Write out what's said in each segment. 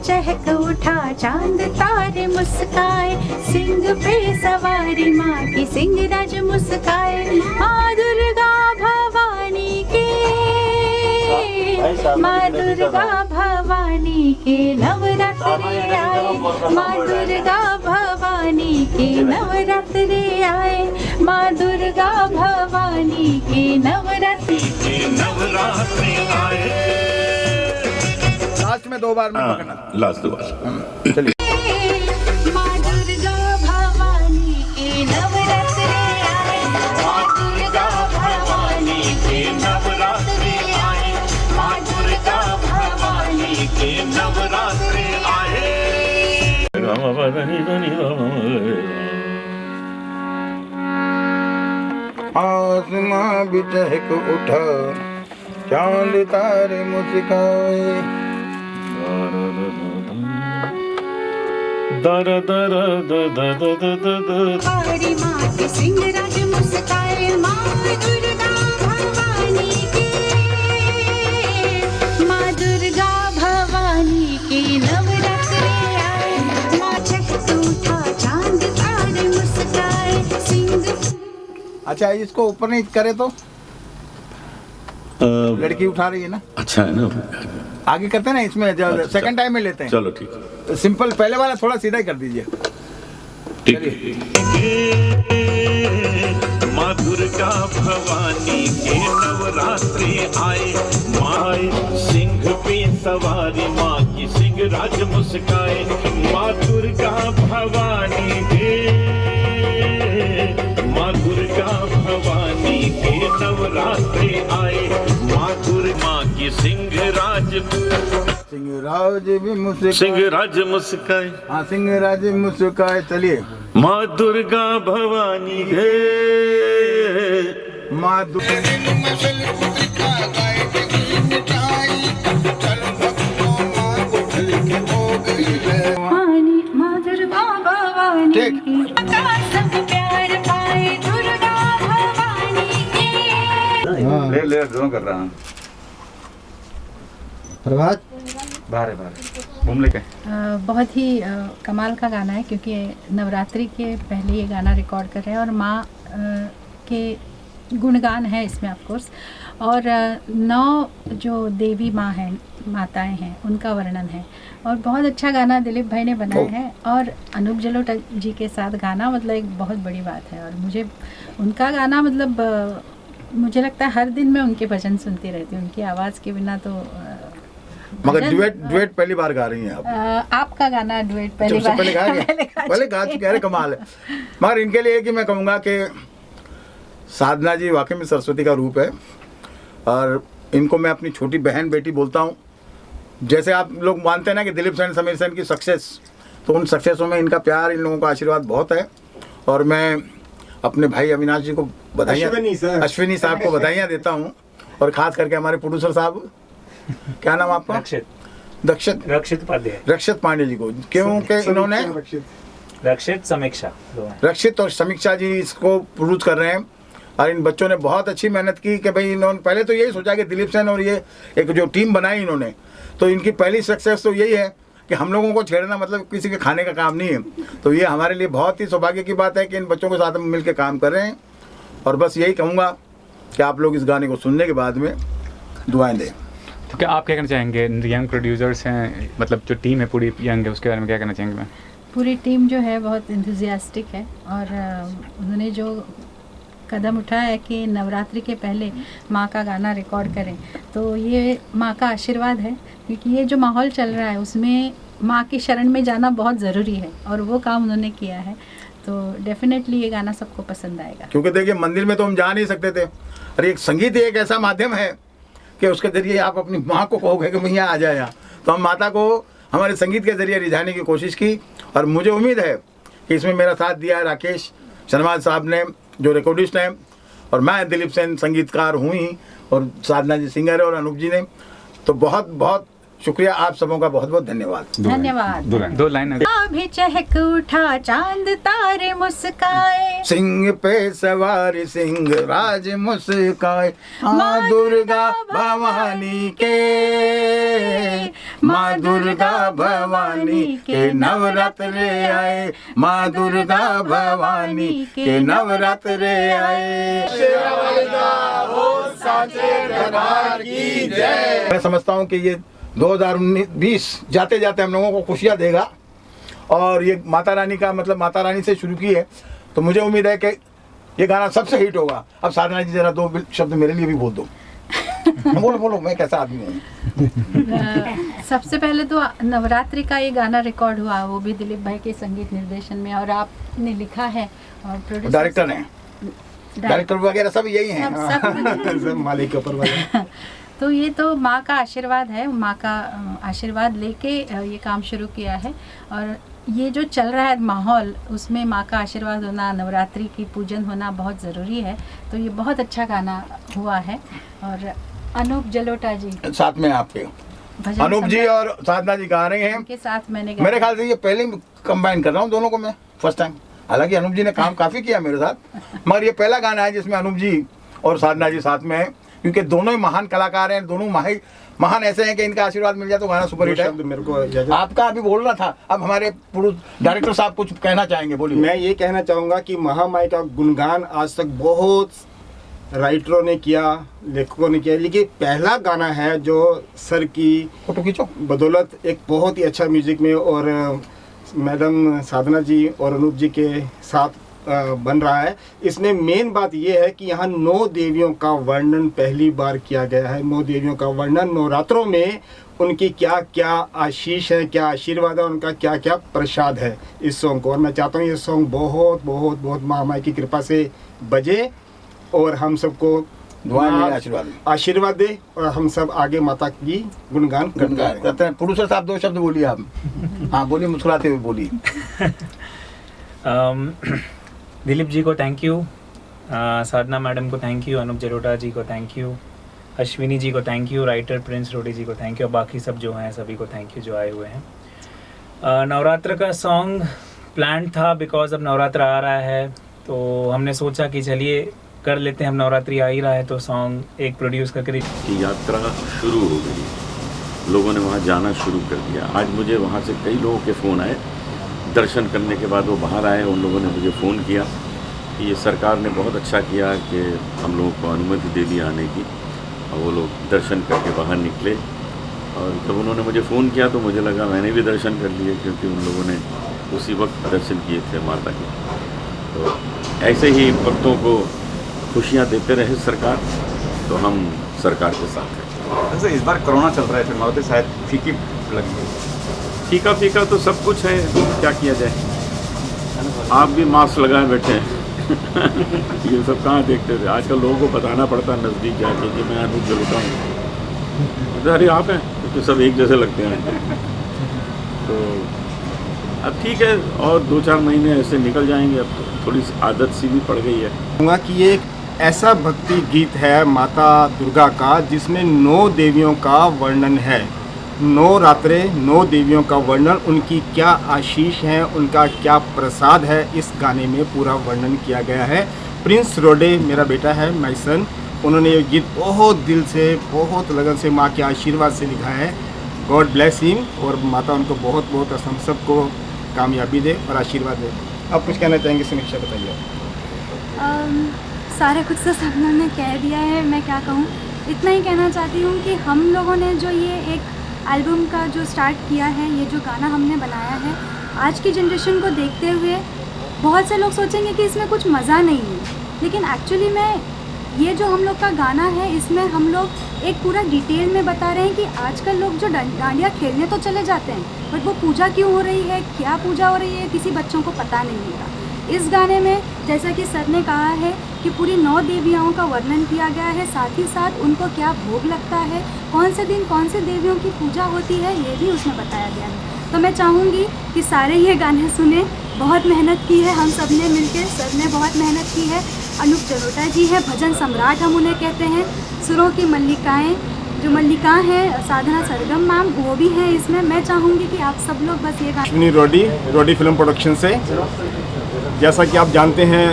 चहक उठा चांद तारे मुस्काए, सिंह पे सवारी माँ की सिंहराज मुस्काए। माँ दुर्गा भवानी के, माँ दुर्गा भवानी के नवरात्रि आए, माँ दुर्गा भवानी के नवरात्रि आए, माँ दुर्गा भवानी के नवरात्रि आए। लास्ट में 2 बार में पकड़ना। लास्ट 2 बार चलिए। माँ दुर्गा भवानी के नवरात्रि आए, माँ दुर्गा भवानी के नवरात्रि आए, माँ दुर्गा भवानी के नवरात्रि आए। आसमां भी चहक उठा चांद तारे मुस्काए। दर दर द द द द द द। हमारी माँ के सिंहराज मुस्काए, माँ दुर्गा भवानी के, माँ दुर्गा भवानी के नवरात्रि आए, माँ चहक उठा चांद तारे मुस्काए, सिंह। अच्छा, इसको ऊपर नहीं करे तो लड़की उठा रही है ना। अच्छा है ना, आगे करते हैं ना, इसमें अच्छा। सेकंड टाइम में लेते हैं। चलो ठीक है, सिंपल पहले वाला थोड़ा सीधा ही कर दीजिए। ठीक है। माँ दुर्गा भवानी के नवरात्रि आए, माँ सिंह पे सवारी माँ की सिंह राज मुस्काए। माँ दुर्गा भवानी के, माँ दुर्गा भवानी के नवरात्रि आए, माँ दुर्गा की सिंह राज भी मुस्काए। सिंह राज मुस्काए। हाँ, सिंहराज मुस्काए। चलिए। माँ दुर्गा भवानी है, माँ माँ दुर्गा भवानी ठीक। की सब प्यार पाए, दुर्गा भवानी के। ले दोनों कर रहा हूँ। प्रभात बाहर घूम लेके। बहुत ही कमाल का गाना है, क्योंकि नवरात्रि के पहले ये गाना रिकॉर्ड कर रहे हैं और माँ के गुणगान है इसमें ऑफ कोर्स, और 9 जो देवी माँ हैं, माताएं हैं, उनका वर्णन है, और बहुत अच्छा गाना दिलीप भाई ने बनाया है। और अनूप जलोटा जी के साथ गाना मतलब एक बहुत बड़ी बात है, और मुझे उनका गाना मतलब मुझे लगता है हर दिन मैं उनके भजन सुनती रहती हूँ। उनकी आवाज़ के बिना तो मगर डुएट पहली बार गा रही हैं आप। आपका गाना डुएट पहली बार पहले गा चुके हैं। कमाल है। मगर इनके लिए कि मैं कहूँगा कि साधना जी वाकई में सरस्वती का रूप है, और इनको मैं अपनी छोटी बहन बेटी बोलता हूँ। जैसे आप लोग मानते हैं ना कि दिलीप सेन, समीर सेन की सक्सेस, तो उन सक्सेसों में इनका प्यार, इन लोगों का आशीर्वाद बहुत है। और मैं अपने भाई अविनाश जी को बधाइयाँ, अश्विनी साहब को बधाइयाँ देता हूँ, और ख़ास करके हमारे प्रोड्यूसर साहब, क्या नाम आपका? रक्षित पांडे जी को, क्योंकि इन्होंने रक्षित और समीक्षा जी इसको प्रोड्यूस कर रहे हैं। और इन बच्चों ने बहुत अच्छी मेहनत की कि भाई इन्होंने पहले तो यही सोचा कि दिलीप सेन और ये एक जो टीम बनाई इन्होंने, तो इनकी पहली सक्सेस तो यही है कि हम लोगों को छेड़ना मतलब किसी के खाने का काम नहीं है। तो ये हमारे लिए बहुत ही सौभाग्य की बात है कि इन बच्चों के साथ हम मिल के काम कर रहे हैं। और बस यही कहूँगा कि आप लोग इस गाने को सुनने के बाद में दुआएं दें। तो क्या आप क्या कहना चाहेंगे? यंग प्रोड्यूसर्स हैं, मतलब जो टीम है पूरी यंग है, उसके बारे में क्या कहना चाहेंगे? मैं पूरी टीम जो है बहुत इंथुजियास्टिक है, और उन्होंने जो कदम उठाया है कि नवरात्रि के पहले माँ का गाना रिकॉर्ड करें, तो ये माँ का आशीर्वाद है। क्योंकि ये जो माहौल चल रहा है उसमें माँ की शरण में जाना बहुत ज़रूरी है, और वो काम उन्होंने किया है। तो डेफिनेटली ये गाना सबको पसंद आएगा। क्योंकि देखिए, मंदिर में तो हम जा नहीं सकते थे, और एक संगीत एक ऐसा माध्यम है कि उसके ज़रिए आप अपनी माँ को कहोगे कि भैया आ जाए यहाँ, तो हम माता को हमारे संगीत के ज़रिए रिझाने की कोशिश की। और मुझे उम्मीद है कि इसमें मेरा साथ दिया है राकेश शर्मा साहब ने, जो रिकॉर्डिस्ट हैं, और मैं दिलीप सेन संगीतकार हूँ ही, और साधना जी सिंगर है, और अनूप जी ने। तो बहुत बहुत शुक्रिया, आप सबों का बहुत बहुत धन्यवाद। धन्यवाद। दो लाइन अभी चहक उठा चांद तारे मुस्काए, सिंह पे सवार सिंह राज मुस्काए, माँ दुर्गा भवानी के, माँ दुर्गा भवानी के नवरात्र आए, माँ दुर्गा भवानी के नवरात्र आए। मैं समझता हूँ कि ये 2019-20 जाते जाते हम लोगों को खुशियाँ देगा, और ये माता रानी का मतलब माता रानी से शुरू की है, तो मुझे उम्मीद है कि ये गाना सबसे हिट होगा। अब साधना जी जरा 2 शब्द मेरे लिए भी बोल दो। बोलो बोलो, मैं कैसा आदमी हूँ। सबसे पहले तो नवरात्रि का ये गाना रिकॉर्ड हुआ, वो भी दिलीप भाई के संगीत निर्देशन में, और आपने लिखा है और प्रोड्यूसर डायरेक्टर हैं, डायरेक्टर वगैरह सब यही हैं, सब मालिक के ऊपर वाले। तो ये तो माँ का आशीर्वाद है, माँ का आशीर्वाद लेके ये काम शुरू किया है, और ये जो चल रहा है माहौल, उसमें माँ का आशीर्वाद होना, नवरात्रि की पूजन होना बहुत ज़रूरी है। तो ये बहुत अच्छा गाना हुआ है। और अनूप जलोटा जी साथ में आपके भजन अनूप जी और साधना जी गा रहे हैं, उनके साथ मैंने मेरे ख्याल से ये पहले कंबाइन कर रहा हूँ दोनों को मैं, फर्स्ट टाइम। हालांकि अनूप जी ने काम काफ़ी किया मेरे साथ, मगर ये पहला गाना है जिसमें अनूप जी और साधना जी साथ में है, क्योंकि दोनों ही महान कलाकार हैं, दोनों महान ऐसे हैं कि इनका आशीर्वाद मिल जाए तो गाना सुपर हिट है। मेरे को आपका अभी बोलना था, अब हमारे डायरेक्टर साहब कुछ कहना चाहेंगे, बोलिए। मैं ये कहना चाहूँगा कि महामाई का गुणगान आज तक बहुत राइटरों ने किया, लेखकों ने किया, लेकिन पहला गाना है जो सर की फोटो खींचो बदौलत एक बहुत ही अच्छा म्यूजिक में और मैडम साधना जी और अनूप जी के साथ बन रहा है। इसमें मेन बात यह है कि यहाँ 9 देवियों का वर्णन पहली बार किया गया है। 9 देवियों का वर्णन, नवरात्रों में उनकी क्या क्या आशीष है, क्या आशीर्वाद है, उनका क्या क्या प्रसाद है इस सॉन्ग को। और मैं चाहता हूँ ये सॉन्ग बहुत बहुत बहुत महामाई की कृपा से बजे और हम सबको आशीर्वाद दे, और हम सब आगे माता की गुणगान करते हैं। प्रोड्यूसर साहब 2 शब्द बोलिए आप। हाँ बोलिए, मुस्कुराते हुए बोलिए। दिलीप जी को थैंक यू, साधना मैडम को थैंक यू, अनूप जलोटा जी को थैंक यू, अश्विनी जी को थैंक यू, राइटर प्रिंस रोडी जी को थैंक यू, और बाकी सब जो हैं सभी को थैंक यू जो आए हुए हैं। नवरात्र का सॉन्ग प्लान था बिकॉज अब नवरात्र आ रहा है, तो हमने सोचा कि चलिए कर लेते हैं, हम नवरात्रि आ ही रहा है तो सॉन्ग एक प्रोड्यूस करके की यात्रा शुरू हो गई, लोगों ने वहाँ जाना शुरू कर दिया। आज मुझे वहाँ से कई लोगों के फ़ोन आए, दर्शन करने के बाद वो बाहर आए, उन लोगों ने मुझे फ़ोन किया कि ये सरकार ने बहुत अच्छा किया कि हम लोगों को अनुमति दे दी आने की, और वो लोग दर्शन करके बाहर निकले। और जब उन्होंने मुझे फ़ोन किया तो मुझे लगा मैंने भी दर्शन कर लिए, क्योंकि उन लोगों ने उसी वक्त दर्शन किए थे माता के। तो ऐसे ही भक्तों को खुशियाँ देते रहे सरकार, तो हम सरकार के साथ हैं। वैसे इस बार कोरोना चल रहा है, फिर मारुति शायद फीकी लगी। फीका फीका तो सब कुछ है, क्या किया जाए। आप भी मास्क लगाए बैठे हैं ये सब कहाँ देखते थे। आजकल लोगों को बताना पड़ता है नज़दीक जाके कि मैं अनूप जलोटा हूँ। अरे आप हैं, क्योंकि सब एक जैसे लगते हैं। तो अब ठीक है, और 2-4 महीने ऐसे निकल जाएंगे। अब तो थोड़ी सी आदत सी भी पड़ गई है। कहूँगा कि ये एक ऐसा भक्ति गीत है माता दुर्गा का जिसमें 9 देवियों का वर्णन है। 9 रात्रे 9 देवियों का वर्णन, उनकी क्या आशीष है, उनका क्या प्रसाद है, इस गाने में पूरा वर्णन किया गया है। प्रिंस रोडे मेरा बेटा है, माय सन, उन्होंने ये गीत बहुत दिल से, बहुत लगन से माँ के आशीर्वाद से लिखा है। गॉड ब्लेस हिम, और माता उनको बहुत बहुत हम सबको कामयाबी दे और आशीर्वाद दे। आप कुछ कहना चाहेंगे समीक्षा, बताइए। सारा कुछ तो सब ने कह दिया है, मैं क्या कहूँ। इतना ही कहना चाहती हूँ कि हम लोगों ने जो ये एक एल्बम का जो स्टार्ट किया है, ये जो गाना हमने बनाया है, आज की जनरेशन को देखते हुए बहुत से लोग सोचेंगे कि इसमें कुछ मज़ा नहीं है, लेकिन एक्चुअली में ये जो हम लोग का गाना है, इसमें हम लोग एक पूरा डिटेल में बता रहे हैं कि आजकल लोग जो डांडिया खेलने तो चले जाते हैं, बट वो पूजा क्यों हो रही है, क्या पूजा हो रही है, किसी बच्चों को पता नहीं होता। इस गाने में जैसा कि सर ने कहा है कि पूरी 9 देवियों का वर्णन किया गया है, साथ ही साथ उनको क्या भोग लगता है, कौन से दिन कौन से देवियों की पूजा होती है, ये भी उसमें बताया गया है। तो मैं चाहूँगी कि सारे ये गाने सुने। बहुत मेहनत की है हम सब ने मिलकर, सर ने बहुत मेहनत की है, अनूप जलोटा जी है भजन सम्राट हम उन्हें कहते हैं, सुरों की मल्लिकाएँ, जो मल्लिका है साधना सरगम मैम वो भी है इसमें। मैं चाहूँगी कि आप सब लोग बस ये गाना अश्विनी रोडी फिल्म प्रोडक्शन से, जैसा कि आप जानते हैं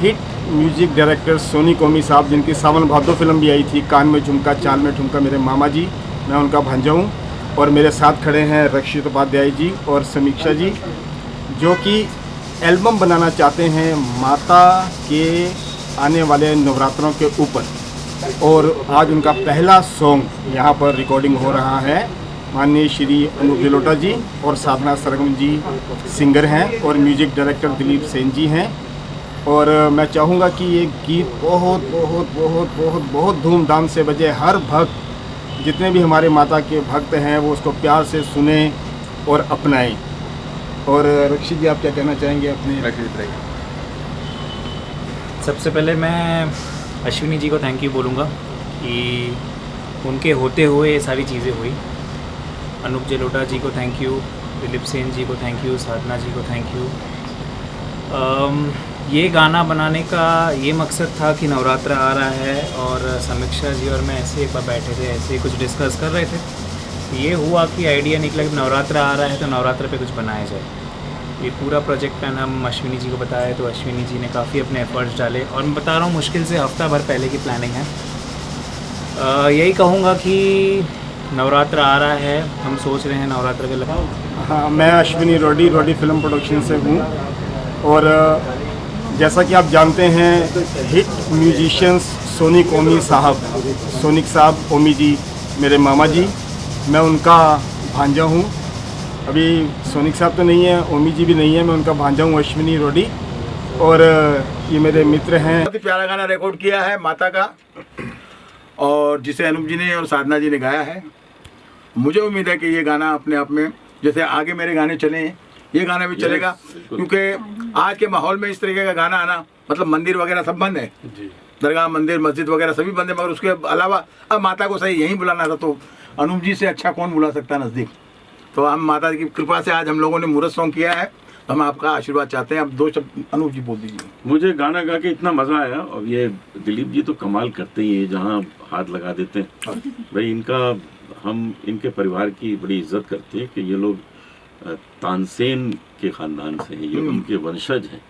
हिट म्यूजिक डायरेक्टर सोनी कोमी साहब, जिनकी सावन भादो फिल्म भी आई थी, कान में झुमका चांद में ठुमका, मेरे मामा जी, मैं उनका भांजा हूँ। और मेरे साथ खड़े हैं रक्षित उपाध्याय जी और समीक्षा जी, जो कि एल्बम बनाना चाहते हैं माता के आने वाले नवरात्रों के ऊपर, और आज उनका पहला सॉन्ग यहाँ पर रिकॉर्डिंग हो रहा है। माननीय श्री अनूप जलोटा जी और साधना सरगम जी सिंगर हैं और म्यूजिक डायरेक्टर दिलीप सेन जी हैं। और मैं चाहूँगा कि ये गीत बहुत बहुत बहुत बहुत बहुत धूमधाम से बजे, हर भक्त, जितने भी हमारे माता के भक्त हैं वो उसको प्यार से सुने और अपनाएं। और रक्षित जी आप क्या कहना चाहेंगे अपने? सबसे पहले मैं अश्विनी जी को थैंक यू बोलूँगा कि उनके होते हुए ये सारी चीज़ें हुई। अनूप जलोटा जी को थैंक यू, दिलीप सेन जी को थैंक यू, साधना जी को थैंक यू। ये गाना बनाने का ये मकसद था कि नवरात्र आ रहा है और समीक्षा जी और मैं ऐसे एक बार बैठे थे, ऐसे कुछ डिस्कस कर रहे थे। ये हुआ कि आइडिया निकला कि नवरात्र आ रहा है तो नवरात्र पे कुछ बनाया जाए। ये पूरा प्रोजेक्ट प्लान हम अश्विनी जी को बताया तो अश्विनी जी ने काफ़ी अपने एफर्ट्स डाले और मैं बता रहा हूँ मुश्किल से हफ्ता भर पहले की प्लानिंग है। यही कहूँगा कि नवरात्र आ रहा है, हम सोच रहे हैं नवरात्र के लगाओ। हाँ, मैं अश्विनी रोडी फिल्म प्रोडक्शन से हूँ। और जैसा कि आप जानते हैं हिट म्यूजिशियंस सोनी कोमी साहब, सोनिक साहब, ओमी जी मेरे मामा जी, मैं उनका भांजा हूँ। अभी सोनिक साहब तो नहीं है, ओमी जी भी नहीं है, मैं उनका भांजा हूँ अश्विनी रोडी। और ये मेरे मित्र हैं। बहुत ही प्यारा गाना रिकॉर्ड किया है माता का, और जिसे अनूप जी ने और साधना जी ने गाया है। मुझे उम्मीद है कि ये गाना अपने आप में, जैसे आगे मेरे गाने चले ये गाना भी चलेगा, क्योंकि आज के माहौल में इस तरीके का गाना आना, मतलब मंदिर वगैरह सब बंद है, दरगाह मंदिर मस्जिद वगैरह सभी बंद है, मगर उसके अलावा अब माता को सही यहीं बुलाना था, तो अनूप जी से अच्छा कौन बुला सकता है नज़दीक। तो हम माता की कृपा से आज हम लोगों ने मुहूर्त सॉन्ग किया है, तो हम आपका आशीर्वाद चाहते हैं। अब दो शब्द अनूप जी बोल दीजिए। मुझे गाना गा के इतना मज़ा आया, और ये दिलीप जी तो कमाल करते ही हैं, जहाँ हाथ लगा देते हैं भाई। हम इनके परिवार की बड़ी इज्जत करते हैं कि ये लोग तानसेन के ख़ानदान से हैं, ये उनके वंशज हैं।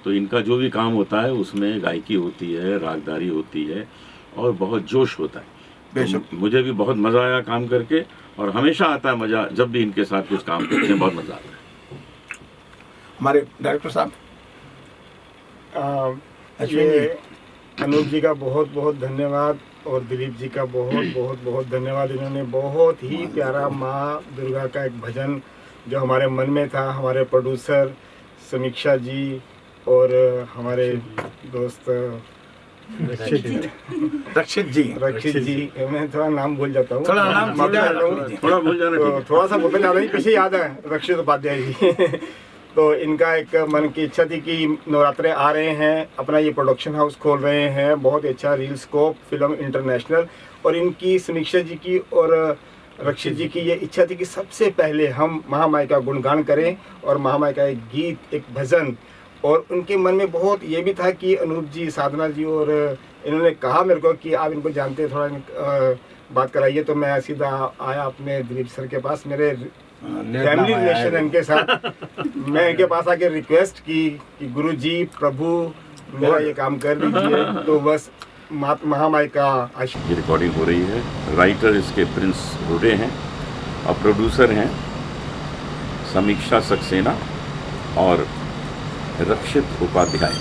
तो इनका जो भी काम होता है उसमें गायकी होती है, रागदारी होती है और बहुत जोश होता है। तो मुझे भी बहुत मज़ा आया काम करके, और हमेशा आता है मज़ा जब भी इनके साथ कुछ काम करते हैं, बहुत मज़ा आता है। हमारे डायरेक्टर साहब अनूप जी का बहुत बहुत धन्यवाद, और दिलीप जी का बहुत बहुत बहुत धन्यवाद। इन्होंने बहुत ही प्यारा माँ दुर्गा का एक भजन जो हमारे मन में था, हमारे प्रोड्यूसर समीक्षा जी और हमारे दोस्त रक्षित जी, मैं थोड़ा नाम भूल जाता हूँ, थोड़ा नाम भूल जाना, थोड़ा सा बोलते ज़्यादा ही, पीछे याद है रक्षित उपाध्याय जी। तो इनका एक मन की इच्छा थी कि नवरात्रे आ रहे हैं, अपना ये प्रोडक्शन हाउस खोल रहे हैं, बहुत अच्छा रील स्कोप फिल्म इंटरनेशनल, और इनकी समीक्षा जी की और रक्षित जी की ये इच्छा थी कि सबसे पहले हम महामाई का गुणगान करें और महामाई का एक गीत, एक भजन। और उनके मन में बहुत ये भी था कि अनूप जी, साधना जी, और इन्होंने कहा मेरे को कि आप इनको जानते हैं, थोड़ा बात कराइए। तो मैं सीधा आया अपने दिलीप सर के पास, मेरे फैमिली रिलेशन इनके साथ। मैं इनके पास आके रिक्वेस्ट की कि गुरु जी, प्रभु मेरा ये काम कर दीजिए। तो बस महामाई का आशीर्वाद। ये रिकॉर्डिंग हो रही है, राइटर इसके प्रिंस रोडे हैं और प्रोड्यूसर हैं समीक्षा सक्सेना और रक्षित उपाध्याय।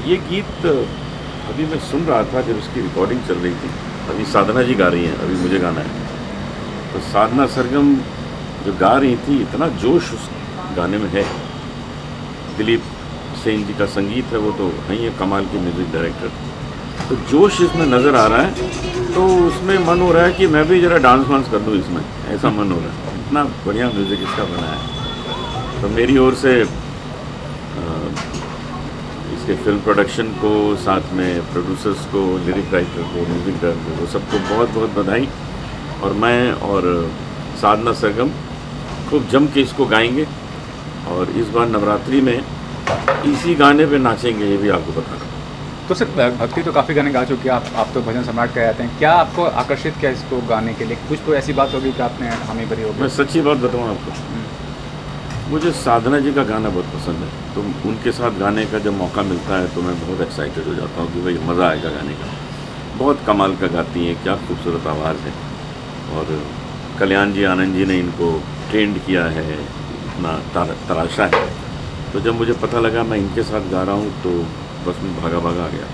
ये गीत अभी मैं सुन रहा था जब इसकी रिकॉर्डिंग चल रही थी, अभी साधना जी गा रही हैं, अभी मुझे गाना है। तो साधना सरगम जो गा रही थी, इतना जोश उस गाने में है। दिलीप सेन जी का संगीत है, वो तो है ही कमाल के म्यूज़िक डायरेक्टर। तो जोश इसमें नज़र आ रहा है, तो उसमें मन हो रहा है कि मैं भी ज़रा डांस वांस कर लूँ इसमें, ऐसा मन हो रहा है। इतना बढ़िया म्यूज़िक इसका बना है। तो मेरी ओर से इसके फिल्म प्रोडक्शन को, साथ में प्रोड्यूसर्स को, लिरिक राइटर को, म्यूज़िक डायरेक्टर को, सबको बहुत बहुत बधाई। और मैं और साधना सरगम खूब जम के इसको गाएंगे, और इस बार नवरात्रि में इसी गाने पे नाचेंगे, ये भी आपको बता रहा हूँ। तो सर भक्ति तो काफ़ी गाने गा चुके हैं आप तो भजन सम्राट कह जाते हैं, क्या आपको आकर्षित किया इसको गाने के लिए? कुछ तो ऐसी बात होगी कि आपने हामी भरी होगी। मैं सच्ची बात बताऊँ आपको, मुझे साधना जी का गाना बहुत पसंद है, तो उनके साथ गाने का जब मौका मिलता है तो मैं बहुत एक्साइटेड हो जाता हूँ कि भाई मज़ा आएगा गाने का। बहुत कमाल का गाती हैं, क्या खूबसूरत आवाज़ है। और कल्याण जी, आनंद जी ने इनको ट्रेंड किया है, इतना तराशा है। तो जब मुझे पता लगा मैं इनके साथ गा रहा हूँ तो बस मैं भागा आ गया।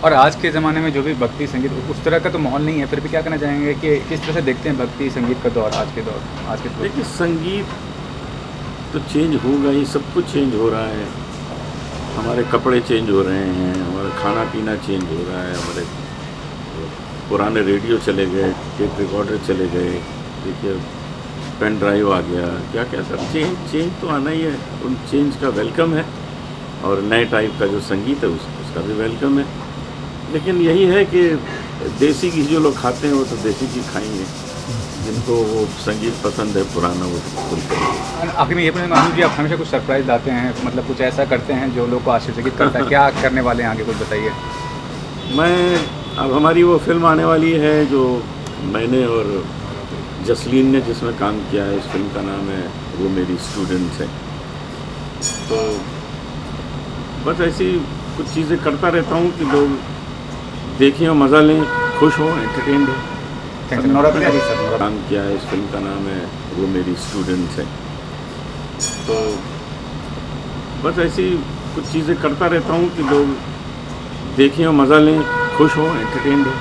और आज के ज़माने में जो भी भक्ति संगीत उस तरह का तो माहौल नहीं है, फिर भी क्या कहना चाहेंगे कि किस तरह से देखते हैं भक्ति संगीत का दौर आज के दौर? देखिए, संगीत तो चेंज होगा ही, सब कुछ चेंज हो रहा है। हमारे कपड़े चेंज हो रहे हैं, हमारा खाना पीना चेंज हो रहा है, हमारे पुराने रेडियो चले गए, टेप रिकॉर्डर चले गए, देखिए पेन ड्राइव आ गया, क्या क्या सब चेंज तो आना ही है। उन चेंज का वेलकम है, और नए टाइप का जो संगीत है उसका भी वेलकम है। लेकिन यही है कि देसी घी जो लोग खाते हैं वो तो देसी घी खाएंगे, जिनको वो संगीत पसंद है पुराना वो सुन करेंगे। आखिर में ये पूछना अनुज जी, आप हमेशा कुछ सरप्राइज लाते हैं, मतलब कुछ ऐसा करते हैं जो लोग को आश्चर्यचकित करता है, क्या करने वाले हैं आगे कुछ बताइए? अब हमारी वो फिल्म आने वाली है जो मैंने और जसलीन ने जिसमें काम किया है, इस फिल्म का नाम है वो मेरी स्टूडेंट्स है। तो बस ऐसी कुछ चीज़ें करता रहता हूँ कि लोग देखें और मज़ा लें, खुश हों, एंटरटेन्ड हों। काम किया है, इस फिल्म का नाम है वो मेरी स्टूडेंट्स है। तो बस ऐसी कुछ चीज़ें करता रहता हूँ कि लोग देखें और मज़ा लें, खुश हों, एंटरटेन्ड हों।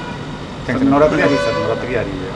नवरात्रि आ रही है।